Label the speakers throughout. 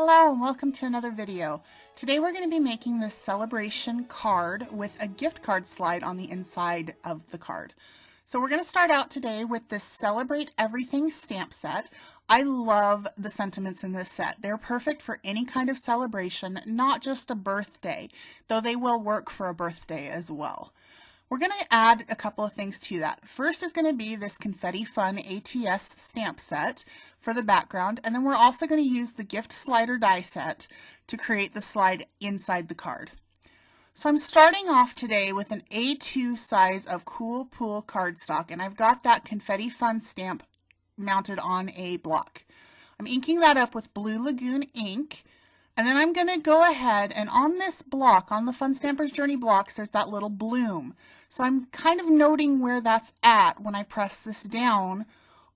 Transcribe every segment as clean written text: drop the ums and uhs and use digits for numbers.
Speaker 1: Hello and welcome to another video. Today we're going to be making this celebration card with a gift card slide on the inside of the card. So we're going to start out today with this Celebrate Everything stamp set. I love the sentiments in this set. They're perfect for any kind of celebration, not just a birthday, though they will work for a birthday as well. We're going to add a couple of things to that. First is going to be this Confetti Fun ATS stamp set for the background, and then we're also going to use the gift slider die set to create the slide inside the card. So I'm starting off today with an A2 size of Cool Pool cardstock, and I've got that Confetti Fun stamp mounted on a block. I'm inking that up with Blue Lagoon ink. And then I'm going to go ahead and on this block, on the Fun Stamper's Journey blocks, there's that little bloom. So I'm kind of noting where that's at when I press this down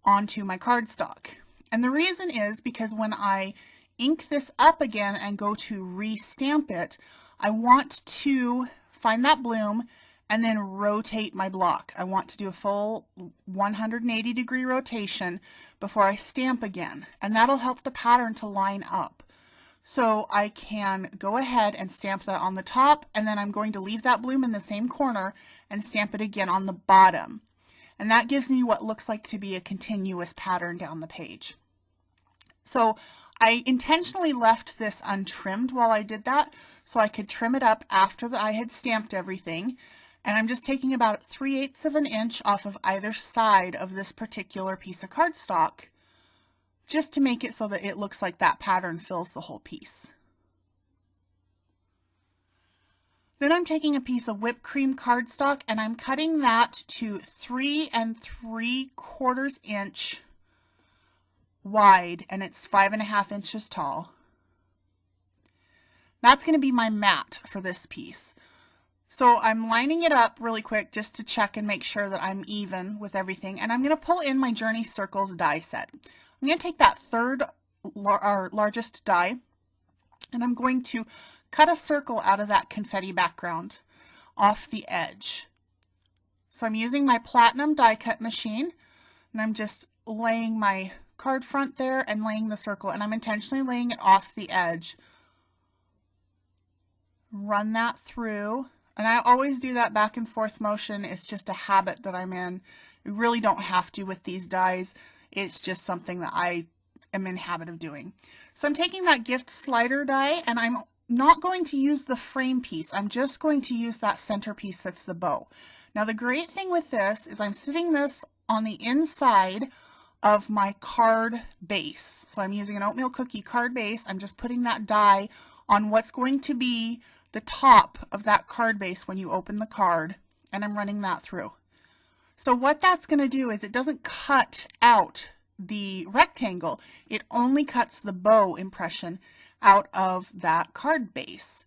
Speaker 1: onto my cardstock. And the reason is because when I ink this up again and go to re-stamp it, I want to find that bloom and then rotate my block. I want to do a full 180-degree rotation before I stamp again. And that'll help the pattern to line up. So I can go ahead and stamp that on the top, and then I'm going to leave that bloom in the same corner and stamp it again on the bottom. And that gives me what looks like to be a continuous pattern down the page. So I intentionally left this untrimmed while I did that, so I could trim it up after I had stamped everything. And I'm just taking about 3/8 of an inch off of either side of this particular piece of cardstock, just to make it so that it looks like that pattern fills the whole piece. Then I'm taking a piece of whipped cream cardstock and I'm cutting that to 3 3/4 inch wide, and it's 5.5 inches tall. That's going to be my mat for this piece. So I'm lining it up really quick just to check and make sure that I'm even with everything, and I'm going to pull in my Journey Circles die set. I'm going to take that third largest die, and I'm going to cut a circle out of that confetti background off the edge. So I'm using my platinum die cut machine, and I'm just laying my card front there and laying the circle, and I'm intentionally laying it off the edge. Run that through, and I always do that back and forth motion. It's just a habit that I'm in. You really don't have to with these dies. It's just something that I am in habit of doing. So I'm taking that gift slider die, and I'm not going to use the frame piece. I'm just going to use that center piece that's the bow. Now the great thing with this is I'm sitting this on the inside of my card base. So I'm using an oatmeal cookie card base. I'm just putting that die on what's going to be the top of that card base when you open the card, and I'm running that through. So what that's going to do is it doesn't cut out the rectangle, it only cuts the bow impression out of that card base.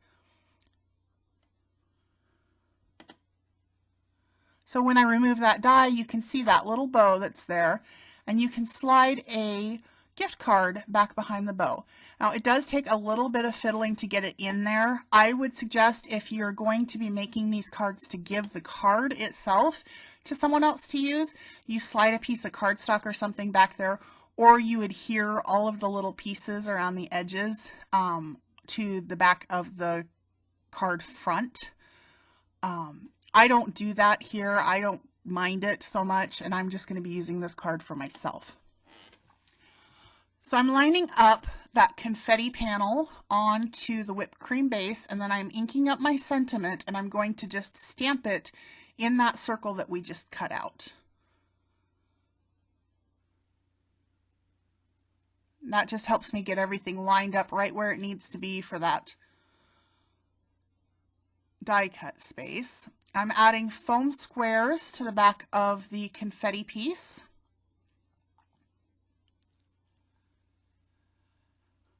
Speaker 1: So when I remove that die, you can see that little bow that's there, and you can slide a gift card back behind the bow. Now it does take a little bit of fiddling to get it in there. I would suggest if you're going to be making these cards to give the card itself to someone else to use, you slide a piece of cardstock or something back there, or you adhere all of the little pieces around the edges to the back of the card front. I don't do that here. I don't mind it so much, and I'm just going to be using this card for myself. So I'm lining up that confetti panel onto the whipped cream base, and then I'm inking up my sentiment, and I'm going to just stamp it in that circle that we just cut out. And that just helps me get everything lined up right where it needs to be for that die cut space. I'm adding foam squares to the back of the confetti piece.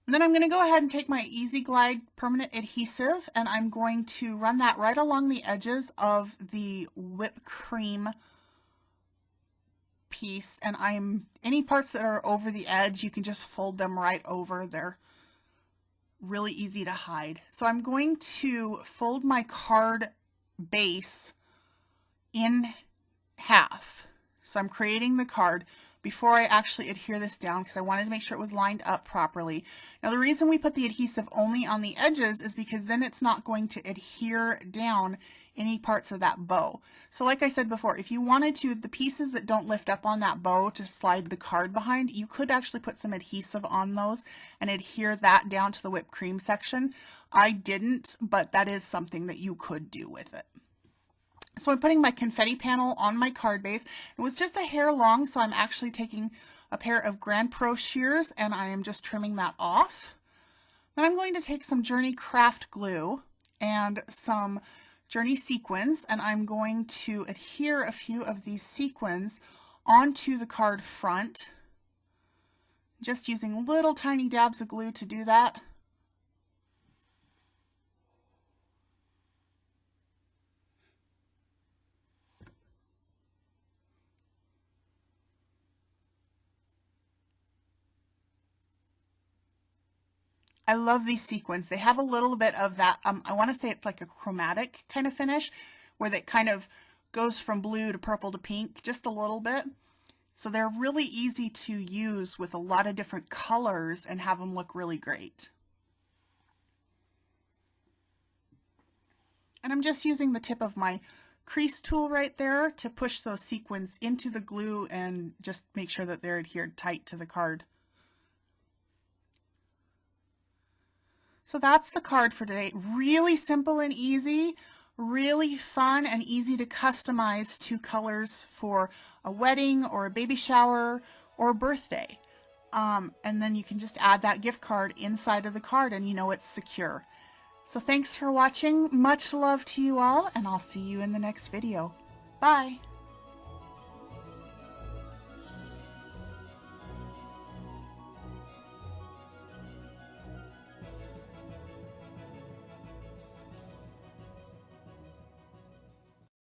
Speaker 1: And then I'm going to go ahead and take my Easy Glide permanent adhesive, and I'm going to run that right along the edges of the whipped cream piece. And any parts that are over the edge, you can just fold them right over. They're really easy to hide. So I'm going to fold my card base in half. So I'm creating the card, before I actually adhere this down because I wanted to make sure it was lined up properly. Now the reason we put the adhesive only on the edges is because then it's not going to adhere down any parts of that bow. So like I said before, if you wanted to, the pieces that don't lift up on that bow to slide the card behind, you could actually put some adhesive on those and adhere that down to the whipped cream section. I didn't, but that is something that you could do with it. So I'm putting my confetti panel on my card base. It was just a hair long, so I'm actually taking a pair of Grand Pro shears and I am just trimming that off. Then I'm going to take some Journey Craft glue and some Journey sequins, and I'm going to adhere a few of these sequins onto the card front, just using little tiny dabs of glue to do that. I love these sequins. They have a little bit of that, I want to say it's like a chromatic kind of finish, where it kind of goes from blue to purple to pink, just a little bit. So they're really easy to use with a lot of different colors and have them look really great. And I'm just using the tip of my crease tool right there to push those sequins into the glue and just make sure that they're adhered tight to the card. So that's the card for today. Really simple and easy, really fun and easy to customize to colors for a wedding or a baby shower or a birthday. And then you can just add that gift card inside of the card and you know it's secure. So thanks for watching. Much love to you all, and I'll see you in the next video. Bye.